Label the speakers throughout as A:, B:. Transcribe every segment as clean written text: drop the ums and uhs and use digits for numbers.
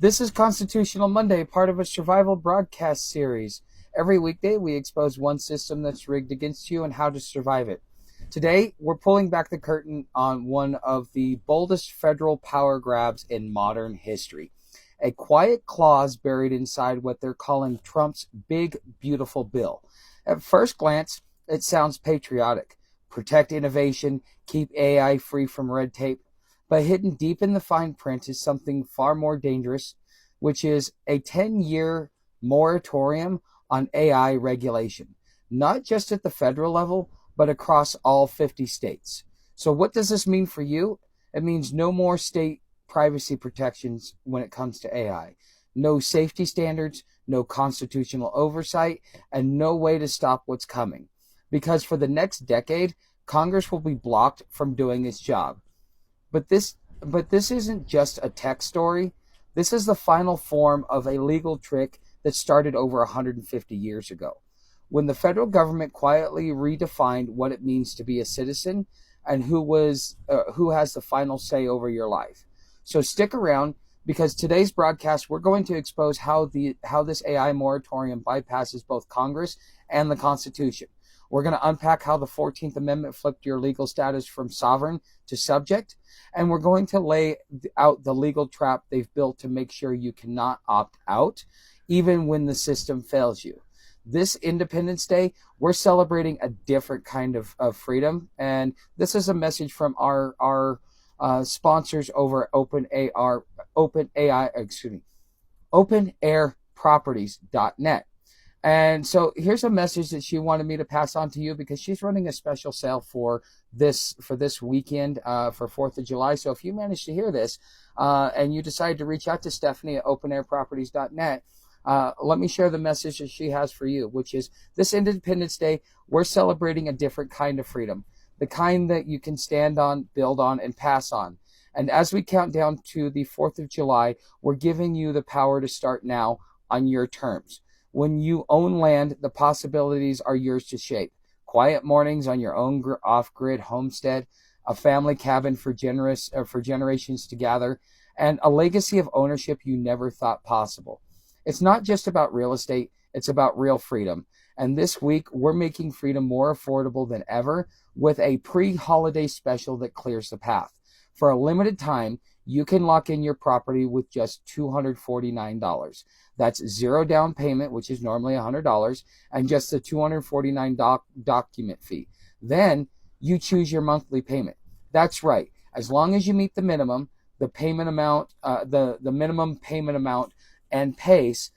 A: This is Constitutional Monday, part of a survival broadcast series. Every weekday, we expose one system that's rigged against you and how to survive it. Today, we're pulling back the curtain on one of the boldest federal power grabs in modern history. A quiet clause buried inside what they're calling Trump's big, beautiful bill. At first glance, it sounds patriotic. Protect innovation, keep AI free from red tape. But hidden deep in the fine print is something far more dangerous, which is a 10-year moratorium on AI regulation, not just at the federal level, but across all 50 states. So what does this mean for you? It means no more state privacy protections when it comes to AI, no safety standards, no constitutional oversight, and no way to stop what's coming. Because for the next decade, Congress will be blocked from doing its job. But this isn't just a tech story. This is the final form of a legal trick that started over 150 years ago, when the federal government quietly redefined what it means to be a citizen and who has the final say over your life. So stick around, because today's broadcast, we're going to expose how this AI moratorium bypasses both Congress and the Constitution. We're going to unpack how the 14th Amendment flipped your legal status from sovereign to subject, and we're going to lay out the legal trap they've built to make sure you cannot opt out, even when the system fails you. This Independence Day, we're celebrating a different kind of freedom, and this is a message from our sponsors over at openairproperties.net. And so here's a message that she wanted me to pass on to you, because she's running a special sale for this weekend, for 4th of July. So if you manage to hear this and you decide to reach out to Stephanie at openairproperties.net, let me share the message that she has for you, which is this Independence Day, we're celebrating a different kind of freedom, the kind that you can stand on, build on, and pass on. And as we count down to the 4th of July, we're giving you the power to start now on your terms. When you own land, the possibilities are yours to shape. Quiet mornings on your own off-grid homestead, a family cabin for generations to gather, and a legacy of ownership you never thought possible. It's not just about real estate, it's about real freedom. And this week, we're making freedom more affordable than ever with a pre-holiday special that clears the path. For a limited time, you can lock in your property with just $249. That's zero down payment, which is normally $100, and just the $249 document fee. Then you choose your monthly payment. That's right. As long as you meet the minimum, the payment amount, the minimum payment amount and pace,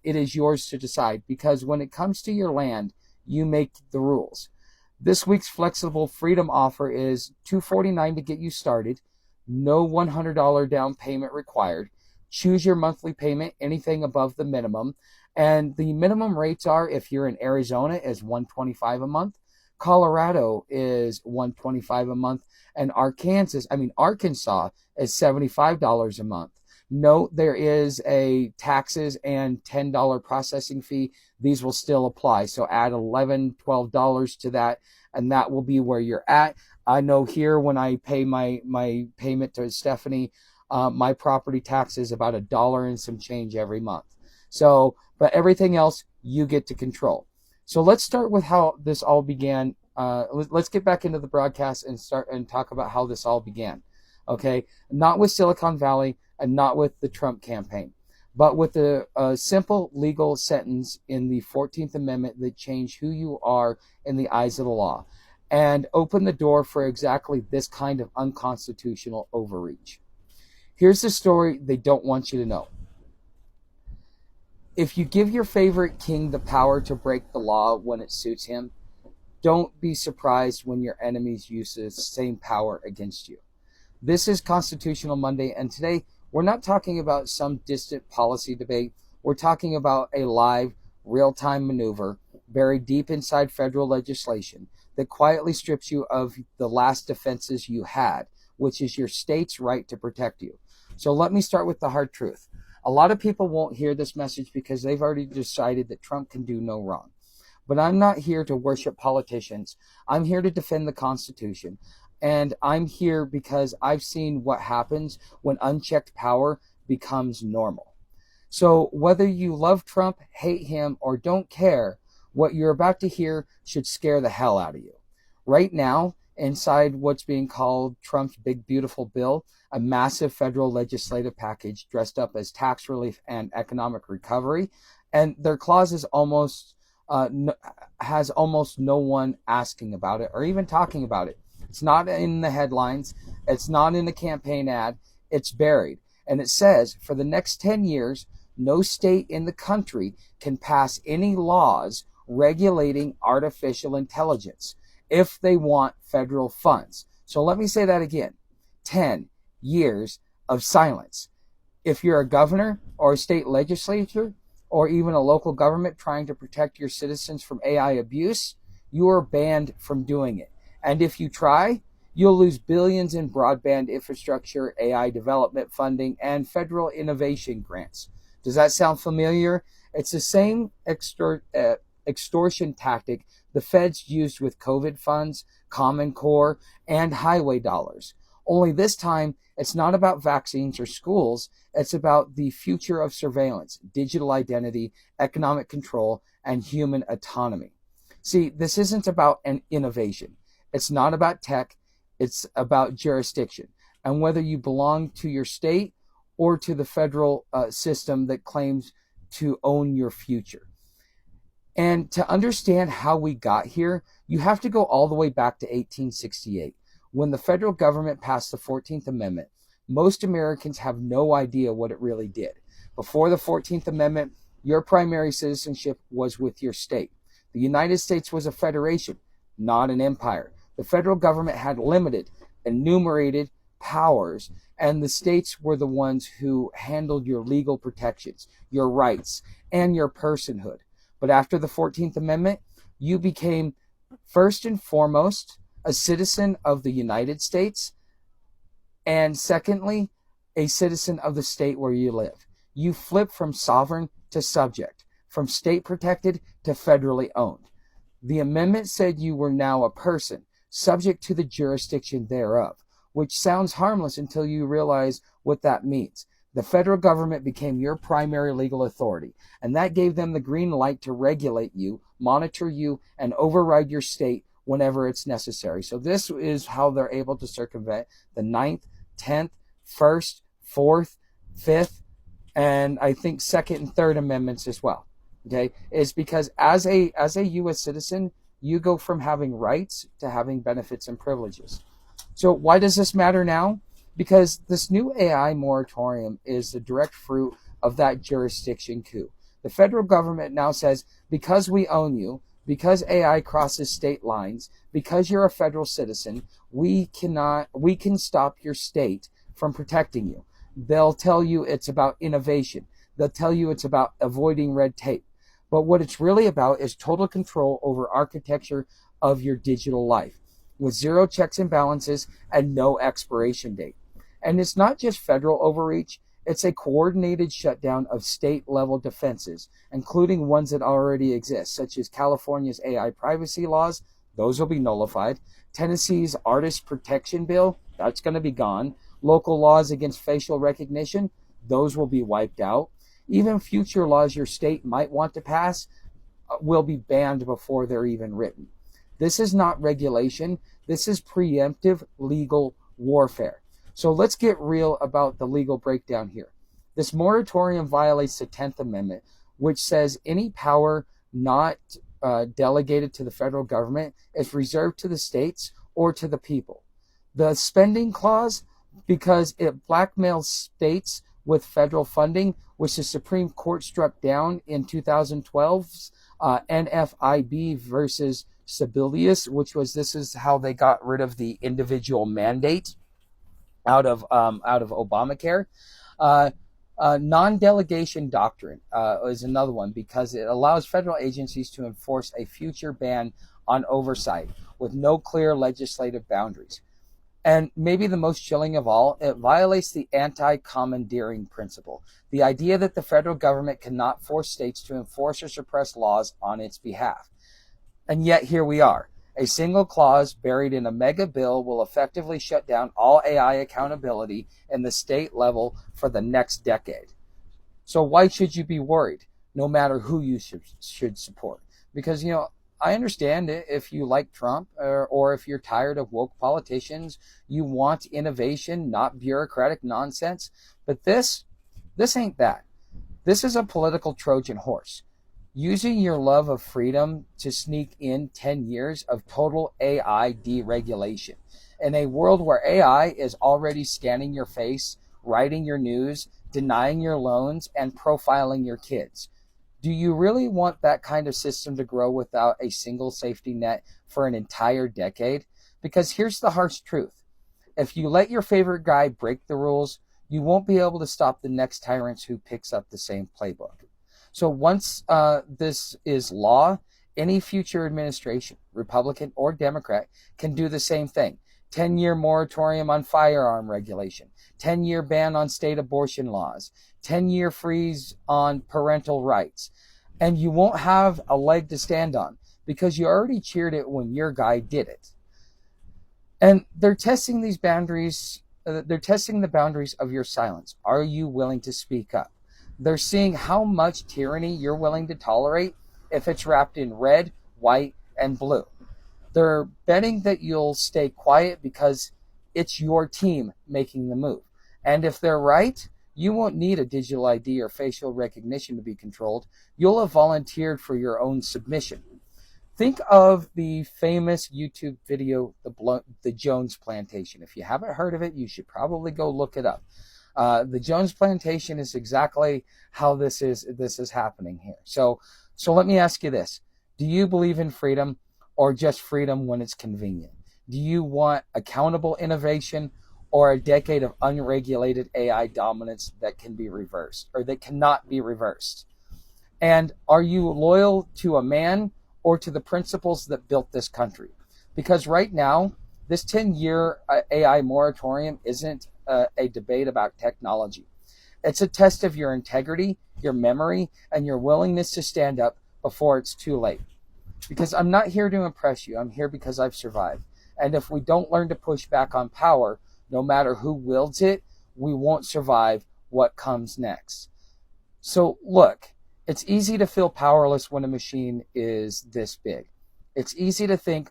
A: it is yours to decide, because when it comes to your land, you make the rules. This week's flexible freedom offer is $249 to get you started. No $100 down payment required. Choose your monthly payment, anything above the minimum. And the minimum rates are, if you're in Arizona, is $125 a month. Colorado is $125 a month. And Arkansas is $75 a month. Note there is a taxes and $10 processing fee. These will still apply. So add $11, $12 to that, and that will be where you're at. I know here when I pay my payment to Stephanie, my property tax is about $1 and some change every month. So, but everything else you get to control. So let's start with how this all began. Let's get back into the broadcast and start and talk about how this all began. Okay, not with Silicon Valley and not with the Trump campaign, but with a simple legal sentence in the 14th Amendment that changed who you are in the eyes of the law and opened the door for exactly this kind of unconstitutional overreach. Here's the story they don't want you to know. If you give your favorite king the power to break the law when it suits him, don't be surprised when your enemies use the same power against you. This is Constitutional Monday, and today we're not talking about some distant policy debate. We're talking about a live, real-time maneuver buried deep inside federal legislation that quietly strips you of the last defenses you had, which is your state's right to protect you. So let me start with the hard truth. A lot of people won't hear this message because they've already decided that Trump can do no wrong. But I'm not here to worship politicians. I'm here to defend the Constitution. And I'm here because I've seen what happens when unchecked power becomes normal. So whether you love Trump, hate him, or don't care, what you're about to hear should scare the hell out of you. Right now, inside what's being called Trump's big beautiful bill, a massive federal legislative package dressed up as tax relief and economic recovery, and their clause is has almost no one asking about it or even talking about it. It's not in the headlines. It's not in a campaign ad. It's buried. And it says, for the next 10 years, no state in the country can pass any laws regulating artificial intelligence if they want federal funds. So let me say that again. 10 years of silence. If you're a governor or a state legislature or even a local government trying to protect your citizens from AI abuse, you are banned from doing it. And if you try, you'll lose billions in broadband infrastructure, AI development funding, and federal innovation grants. Does that sound familiar? It's the same extortion tactic the feds used with COVID funds, Common Core, and highway dollars. Only this time, it's not about vaccines or schools. It's about the future of surveillance, digital identity, economic control, and human autonomy. See, this isn't about an innovation. It's not about tech. It's about jurisdiction. And whether you belong to your state or to the federal system that claims to own your future. And to understand how we got here, you have to go all the way back to 1868. When the federal government passed the 14th Amendment, most Americans have no idea what it really did. Before the 14th Amendment, your primary citizenship was with your state. The United States was a federation, not an empire. The federal government had limited, enumerated powers, and the states were the ones who handled your legal protections, your rights, and your personhood. But after the 14th Amendment, you became first and foremost a citizen of the United States, and secondly, a citizen of the state where you live. You flip from sovereign to subject, from state protected to federally owned. The amendment said you were now a person, subject to the jurisdiction thereof, which sounds harmless until you realize what that means. The federal government became your primary legal authority, and that gave them the green light to regulate you, monitor you, and override your state whenever it's necessary. So this is how they're able to circumvent the 9th, 10th, 1st, 4th, 5th, and I think 2nd and 3rd Amendments as well. Okay, is because as a U.S. citizen, you go from having rights to having benefits and privileges. So why does this matter now? Because this new AI moratorium is the direct fruit of that jurisdiction coup. The federal government now says, because we own you, because AI crosses state lines, because you're a federal citizen, we can stop your state from protecting you. They'll tell you it's about innovation. They'll tell you it's about avoiding red tape. But what it's really about is total control over architecture of your digital life, with zero checks and balances and no expiration date. And it's not just federal overreach, it's a coordinated shutdown of state-level defenses, including ones that already exist, such as California's AI privacy laws. Those will be nullified. Tennessee's artist protection bill, that's going to be gone. Local laws against facial recognition, those will be wiped out. Even future laws your state might want to pass will be banned before they're even written. This is not regulation. This is preemptive legal warfare. So let's get real about the legal breakdown here. This moratorium violates the 10th Amendment, which says any power not delegated to the federal government is reserved to the states or to the people. The spending clause, because it blackmails states with federal funding, which the Supreme Court struck down in 2012's NFIB versus Sebelius, this is how they got rid of the individual mandate out of Obamacare. Non-delegation doctrine is another one, because it allows federal agencies to enforce a future ban on oversight with no clear legislative boundaries. And maybe the most chilling of all, it violates the anti-commandeering principle, the idea that the federal government cannot force states to enforce or suppress laws on its behalf. And yet here we are. A single clause buried in a mega bill will effectively shut down all AI accountability in the state level for the next decade. So why should you be worried, no matter who you should support? Because, I understand it if you like Trump, or if you're tired of woke politicians, you want innovation, not bureaucratic nonsense. But this ain't that. This is a political Trojan horse. Using your love of freedom to sneak in 10 years of total AI deregulation. In a world where AI is already scanning your face, writing your news, denying your loans, and profiling your kids. Do you really want that kind of system to grow without a single safety net for an entire decade? Because here's the harsh truth. If you let your favorite guy break the rules, you won't be able to stop the next tyrant who picks up the same playbook. So once this is law, any future administration, Republican or Democrat, can do the same thing. 10-year moratorium on firearm regulation, 10-year ban on state abortion laws, 10-year freeze on parental rights. And you won't have a leg to stand on because you already cheered it when your guy did it. And they're testing these boundaries. They're testing the boundaries of your silence. Are you willing to speak up? They're seeing how much tyranny you're willing to tolerate if it's wrapped in red, white, and blue. They're betting that you'll stay quiet because it's your team making the move. And if they're right, you won't need a digital ID or facial recognition to be controlled. You'll have volunteered for your own submission. Think of the famous YouTube video, The Jones Plantation. If you haven't heard of it, you should probably go look it up. The Jones Plantation is exactly how this is happening here. So let me ask you this. Do you believe in freedom or just freedom when it's convenient? Do you want accountable innovation or a decade of unregulated AI dominance that can be reversed or that cannot be reversed? And are you loyal to a man or to the principles that built this country? Because right now, this 10-year AI moratorium isn't a debate about technology. It's a test of your integrity, your memory, and your willingness to stand up before it's too late. Because I'm not here to impress you. I'm here because I've survived. And if we don't learn to push back on power, no matter who wields it, we won't survive what comes next. So look, it's easy to feel powerless when a machine is this big. It's easy to think,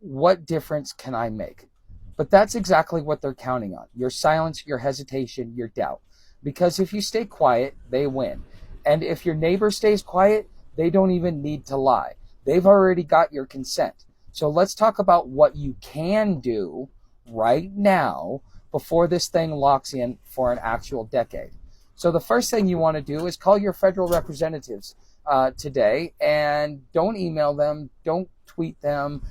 A: what difference can I make? But that's exactly what they're counting on. Your silence, your hesitation, your doubt. Because if you stay quiet, they win. And if your neighbor stays quiet, they don't even need to lie. They've already got your consent. So let's talk about what you can do right now before this thing locks in for an actual decade. So the first thing you want to do is call your federal representatives today, and don't email them, don't tweet them,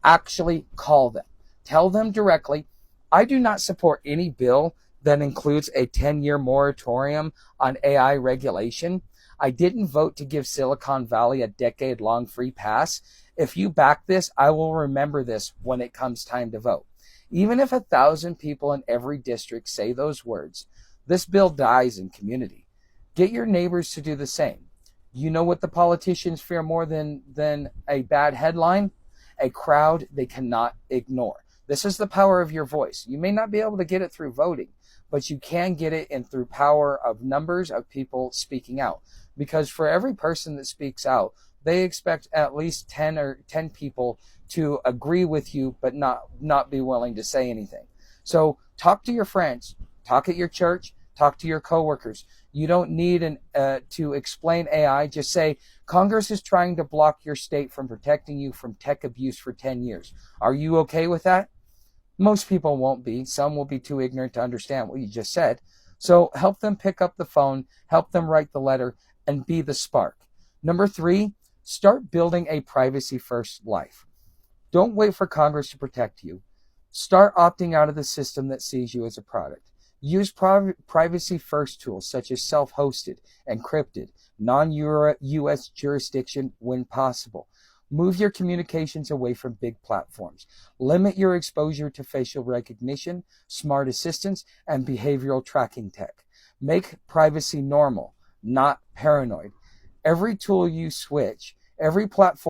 A: actually call them. Tell them directly, I do not support any bill that includes a 10-year moratorium on AI regulation. I didn't vote to give Silicon Valley a decade-long free pass. If you back this, I will remember this when it comes time to vote. Even if 1,000 people in every district say those words, this bill dies in community. Get your neighbors to do the same. You know what the politicians fear more than a bad headline? A crowd they cannot ignore. This is the power of your voice. You may not be able to get it through voting, but you can get it in through power of numbers of people speaking out. Because for every person that speaks out, they expect at least 10 people to agree with you, but not be willing to say anything. So talk to your friends, talk at your church, talk to your coworkers. You don't need to explain AI. Just say, Congress is trying to block your state from protecting you from tech abuse for 10 years. Are you okay with that? Most people won't be. Some will be too ignorant to understand what you just said. So help them pick up the phone, help them write the letter, and be the spark. Number 3, start building a privacy-first life. Don't wait for Congress to protect you. Start opting out of the system that sees you as a product. Use privacy-first tools such as self-hosted, encrypted, non-US jurisdiction when possible. Move your communications away from big platforms. Limit your exposure to facial recognition, smart assistants, and behavioral tracking tech. Make privacy normal, not paranoid. Every tool you switch, every platform